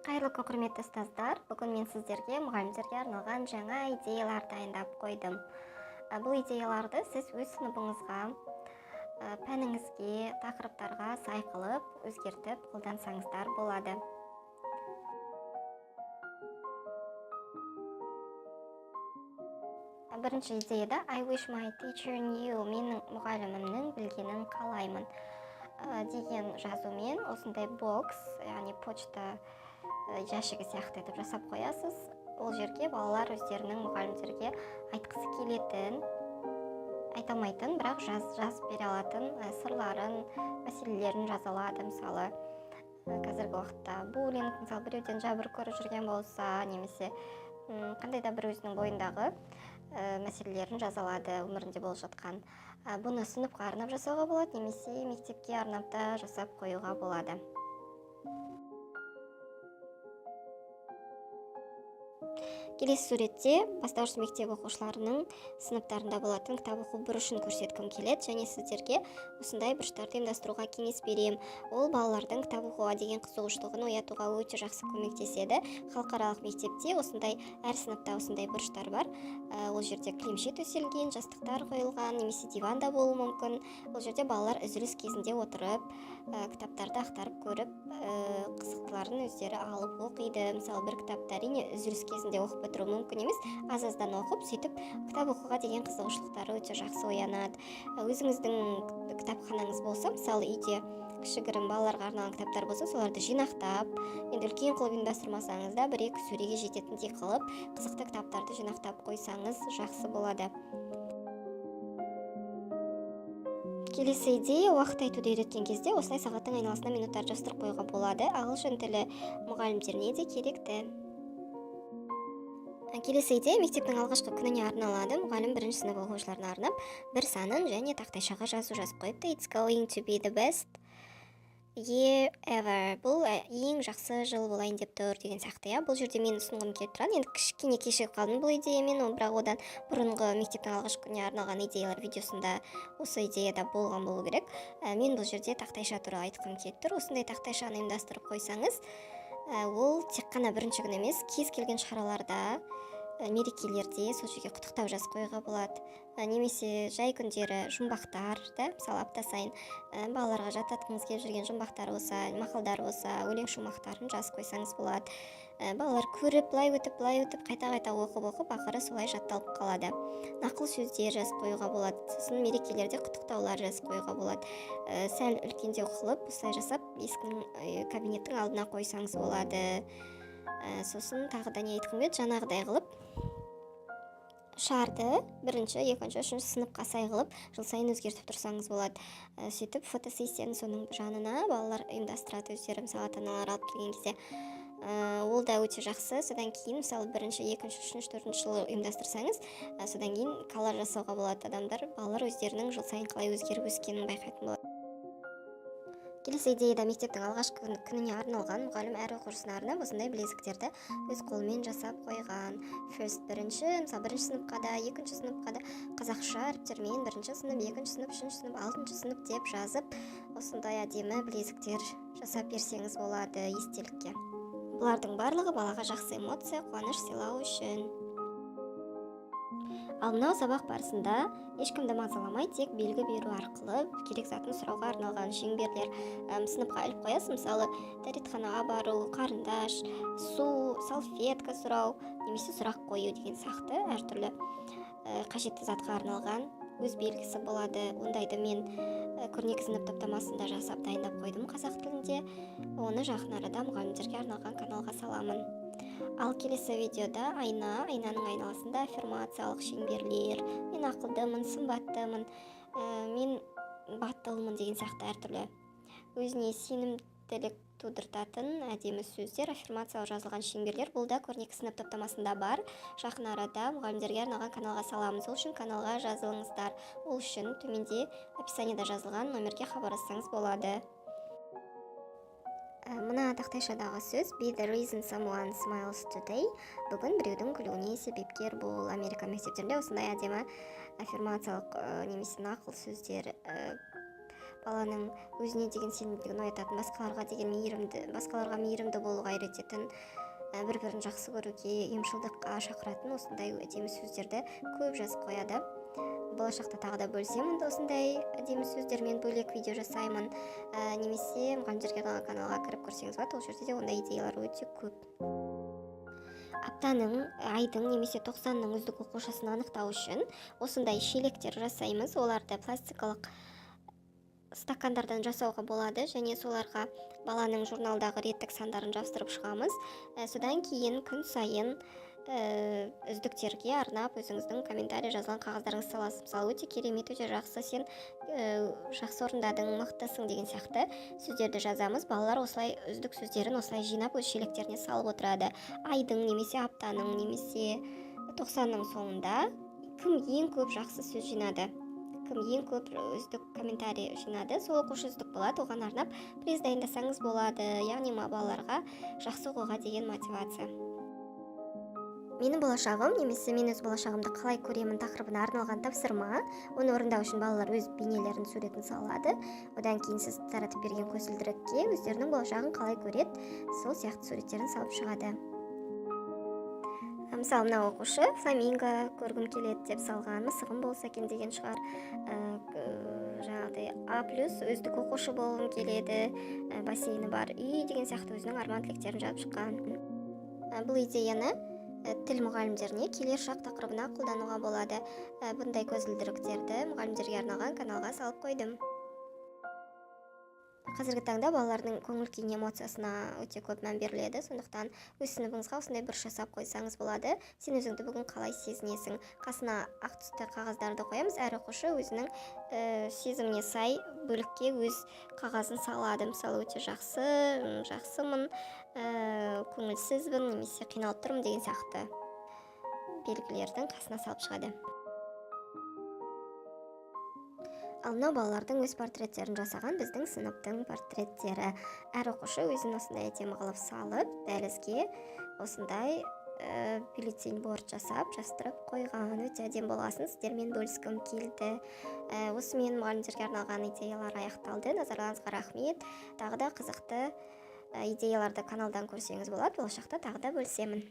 Қайырлы күн, құрметті ұстаздар. Бүгін мен сіздерге мұғалімдерге арналған жаңа идеялар дайындап қойдым. Бұл идеяларды сіз өз сыныбыңызға, пәніңізге, тақырыптарға сай қылып, өзгертіп қолдансаңыздар болады. Бірінші идеяда I wish my teacher knew, менің мұғалімімнің білгенін қалаймын деген жазумен осындай бокс, яғни почта жәшігі сияқты етіп жасап қоясыз. Ол жерге балалар өздерінің мұғалімдерге айтқысы келетін, айта алмайтын, бірақ жазып бере алатын сырларын, мәселелерін жаза алады. Мысалы, қазіргі уақытта буллинг, мысалы біреуден жабыр көріп жүрген болса, немесе қандай да бір өзінің бойындағы мәселелерін жаза алады, өмірінде болып жатқан. Бұны сыныпқа арнап жасауға болады, немесе мектепке арнап та жасап қоюға болады. Келесі суретте бастауыш мектеп оқушыларының сыныптарында болатын кітап оқу бұрышын көрсеткім келеді, және сіздерге осындай бұрыштарды ұйымдастыруға кеңес беремін. Ол балалардың кітап оқуға деген қызығушылығын оятуға өте жақсы көмектеседі. Халықаралық мектепте осындай әр сыныпта осындай бұрыштар бар. Ол жерде кілемше төселген, жастықтар қойылған, немесе диван да болуы мүмкін. Ол жерде балалар үзіліс кезінде отырып, кітаптарды ақтарып көріп, қызықтыларын өздері алып оқиды. Мысалы, бір кітапты әрине үзіліс кезінде оқып бітіру мүмкін емес, аз-аздан оқып, сөйтіп кітап оқуға деген қызығушылықтары өте жақсы оянады. Өзіңіздің кітапханаңыз болса, мысалы үйде кішігірім балаларға арналған кітаптар болса, соларды жинақтап, енді үлкен қылып ұйымдастырмасаңыз да, бір-екі сөреге жететіндей қылып, қызықты кітаптарды жинақтап қойсаңыз жақсы болады. Келесі идея, уақыт айтуды үйреткен кезде осылай сағаттың айналасына минуттарды жаздырып қоюға болады. Ағылшын тілі мұғалімдеріне де керекті. Келесі идея мектептің алғашқы күніне арналады. Мұғалім бірінші сынып оқушыларына арнап бір санын және тақтайшаға жазып қойыпты. It's going to be the best year ever. Бұл ең жақсы жыл болайын деп тұр деген сияқты. Бұл жерде мен ұсынғым келіп тұрады. Енді кішкене кешігіп қалдым бұл идеямен, бірақ одан бұрынғы мектептің алғашқы күніне арналған идеялар видеосында осы идеяда болған болу керек. Мен бұл жерде тақтайша туралы айтқым келіп тұр. Осындай тақтайшаны ұйымдастырып қойсаңыз, ол тек қана бірінші күн емес, кез келген шараларда, мерекелерде сол жерге құттықтау жазып қоюға болады. Немесе жай күндері жұмбақтар, мысалы апта сайын балаларға жаттатқыңыз келіп жүрген жұмбақтар болса, мақалдар болса, өлең шумақтарын жазып қойсаңыз болады. Балалар көріп, былай өтіп, қайта-қайта оқып, ақыры солай жатталып қалады. Нақыл сөздер жазып қоюға болады. Сосын мерекелерде құттықтаулар жазып қоюға болады. Сәл үлкендеу қылып, осылай жасап, есіктің кабинеттің алдына қойсаңыз болады. Сосын тағы да не айтқым келеді, жаңағыдай қылып шарды бірінші, екінші, үшінші сыныпқа сай қылып жыл сайын өзгертіп тұрсаңыз болады. Сөйтіп фотосессияны соның жанына балалар ұйымдастырады өздері, мысалы ата-аналар алып келген кезде. Ол да өте жақсы. Содан кейін мысалы бірінші, екінші, үшінші, төртінші жылы ұйымдастырсаңыз, содан кейін коллаж жасауға болады. Балалар өздерінің жыл сайын қалай өзгеріп өскенін байқайтын болады. Келесі идеяда мектептің алғашқы күніне арналған. Мұғалім әр оқушысына арнап осындай білезіктерді өз қолымен жасап қойған. First бірінші, мысалы бірінші сыныпқа да, екінші сыныпқа да қазақша әріптермен бірінші сынып, екінші сынып, үшінші сынып, алтыншы сынып деп жазып, осындай әдемі білезіктер жасап берсеңіз болады естелікке. Бұлардың барлығы балаға жақсы эмоция, қуаныш сыйлау үшін. Ал мынау сабақ барысында ешкімді мазаламай, тек белгі беру арқылы керек затын сұрауға арналған шеңберлер сыныпқа іліп қоясыз. Мысалы, дәретханаға бару, қарындаш, су, салфетка сұрау, немесе сұрақ қою деген сияқты әртүрлі қажетті затқа арналған өз белгісі болады. Ондайды мен көрнекі сынып топтамасында жасап дайындап қойдым қазақ тілінде. Оны жақын арада мұғалімдерге арналған каналға саламын. Ал келесі видеода айнаның айналасында аффирмациялық шеңберлер, мен ақылдымын, сымбаттымын, мен баттылмын деген сияқты әртүрлі өзіне сенімділік тудыртатын әдемі сөздер, аффирмациялық жазылған шеңберлер. Бұл да көрнекі сынып топтамасында бар. Жақын арада мұғалімдерге арналған каналға саламыз. Ол үшін каналға жазылыңыздар. Ол үшін төменде описаниеда жазылған номерге хабарлассаңыз болады. Мына тақтайшадағы сөз be the reason someone smiles today. Бүгін біреудің күлуіне себепкер бол. Америка мектептерінде осындай әдемі аффирмациялық немесе нақыл сөздер баланың өзіне деген сенімділігін оятатын, басқаларға мейірімді болуға үйрететін, бір-бірін жақсы көруге, емшілдікқа шақыратын осындай әдемі сөздерді көп жазып қояды. Болашақта тағы да бөлісемін осындай әдемі сөздермен бөлек видео жасаймын, немесе мұғалімдерге арналған каналға кіріп көрсеңіз болады, ол жерде де ондай идеялар өте көп. Аптаның, айдың немесе 90-ның үздік оқушысын анықтау үшін осындай шелектер жасаймыз. Оларды пластикалық стакандардан жасауға болады, және соларға баланың журналдағы реттік сандарын жабыстырып шығамыз. Содан кейін күн сайын үздіктерге арнап өзіңіздің комментарий жазған қағаздарыңыз саласыз. Мысалы, өте керемет, өте жақсы, сен жақсы орындадың, мықтысың деген сияқты сөздерді жазамыз. Балалар осылай үздік сөздерін осылай жинап өз шелектеріне салып отырады. Айдың немесе аптаның немесе 90-ның соңында кім ең көп жақсы сөз жинады, кім ең көп үздік комментарий жинады, сол оқушы үздік болады. Оған арнап приз дайындасаңыз болады, яғни балаларға жақсы оқуға деген мотивация. Менің болашағым немесе мен өз болашағымды қалай көремін тақырыбына арналған тапсырма. Оны орындау үшін балалар өз бейнелерін суретін салады. Одан кейін сіз таратып берген көзілдірікке өздерінің болашағын қалай көреді, сол сияқты суреттерін салып шығады. Мысалы, мына оқушы фламинго көргім келеді деп салған, мысығым болса екен деген шығар. Жаңағыдай А+ өздік оқушы болғым келеді, бассейні бар үй деген сияқты өзінің арман тілектерін жазып шыққан. Бұл идеяны тіл мұғалімдеріне келер шақ тақырыбына қолдануға болады. Бұндай көзілдіріктерді мұғалімдерге арналған каналға салып қойдым. Қазіргі таңда балалардың көңіл-күйіне, эмоциясына өте көп мән беріледі. Сондықтан өз сыныбыңызға осындай бұрыш жасап қойсаңыз болады. Сен өзіңді бүгін қалай сезінесің? Қасына ақ түсті қағаздарды қоямыз. Әр оқушы өзінің сезіміне сай бөлікке өз қағазын салады. Мысалы, өте жақсымын, көңілсізбін, немесе қиналып тұрмын деген сияқты белгілердің қасына салып шығады. Ал мынау балалардың өз портреттерін жасаған біздің сыныптың портреттері. Әр оқушы өзін осындай әдемі қылып салып, дәлізге осындай бюллетень борт жасап, жастырып қойған. Өте әдемі болғасын, сіздермен бөліскім келді. Осымен мұғалімдерге арналған идеялар аяқталды. Назарларыңызға рахмет. Тағы да қызықты идеяларды каналдан көрсеңіз болады. Болашақта тағы да бөлісемін.